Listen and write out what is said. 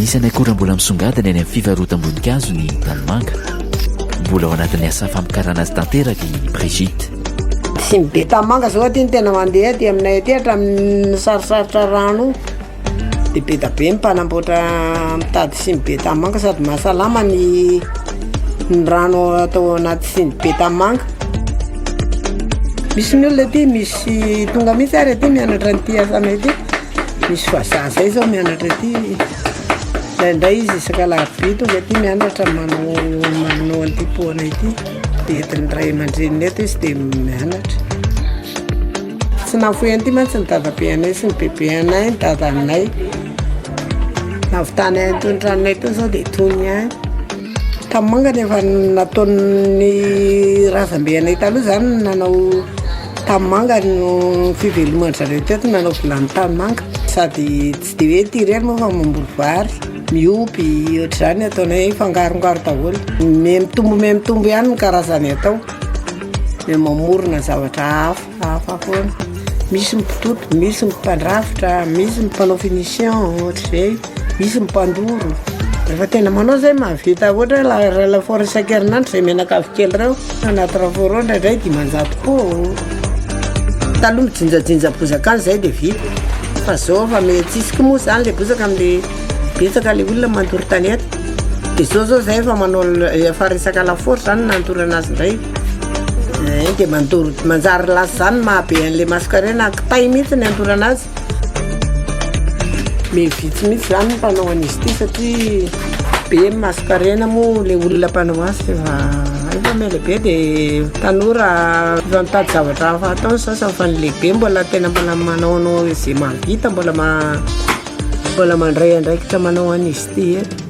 Anisany akora mbola misongadina eny amin'ny fivarotam-boninkazo ny tanimanga. Mbola ao anatin'ny asa famokarana azy tanteraka i Brigitte. Tsy mibe tanimanga zao aty ny tena mandeha dia aminay aty hatramin'ny sarosarotra rano dia be da be mpanamboatra mitady sy mibe tanimanga sady mahasalama ny rano atao anaty sy mibe tanimanga. Misy ny olona aty misy tonga mihitsy ary aty mianatra n'ity asanay aty. Misy vazaha zay zao mianatra aty. Indray izy isaka alarobia tonga aty mianatra manao an'ity poana ity. Dia entin'ny ray aman-dreniny eto izy dia mianatra. Tsy nafoy an'ity mantsy ny dadabe anay sy ny bebe anay, ny dadanay. Navitany an'itony tranonay itony zao dia tony any. Tanimanga nefa nataon'ny razambe anay taloha zany nanao tanimanga no fivelomana-zareo teto, nanao vilany tanimanga. Sady tsy dia hoe ty irery moa fa mamboly vary, miopy, ohatr'izany ataonay fangarongaro daholo. Mitombo ihany ny karazany atao. Mamorona zavatra hafa foana. Misy mipitoto, misy mimpandrafitra, misy mimpanao finition, ohatr'izay, misy mimpandoro. Rehefa tena manao zay mahavita ohatra lafaoro isan-kerinandro izay menakavy kely ireo anaty lafaoro indraindray 500 koa. Taloha mijinjajinja bozaka any zay dia vita. Fa zao fa metsisika moa zany le bozaka amin'le betsaka le olona mandoro tanety. Dia zao zay efa manao efa resaka lafaoro zany nandoro anazy indray. Dia mandoro manjary lasa zany mahabe an'le mascarena kitay mihitsy ny andoro anazy. Mevitsy mihitsy zany ny mpanao an'izy ity satria be mascarena moa le olona mpanao azy efa melehibe dia tanora efa mitady zavatra hafa ataony sasany fa ny lehibe mbola manao izay mahavita mbola mandray andraikitra manao an'izy ity.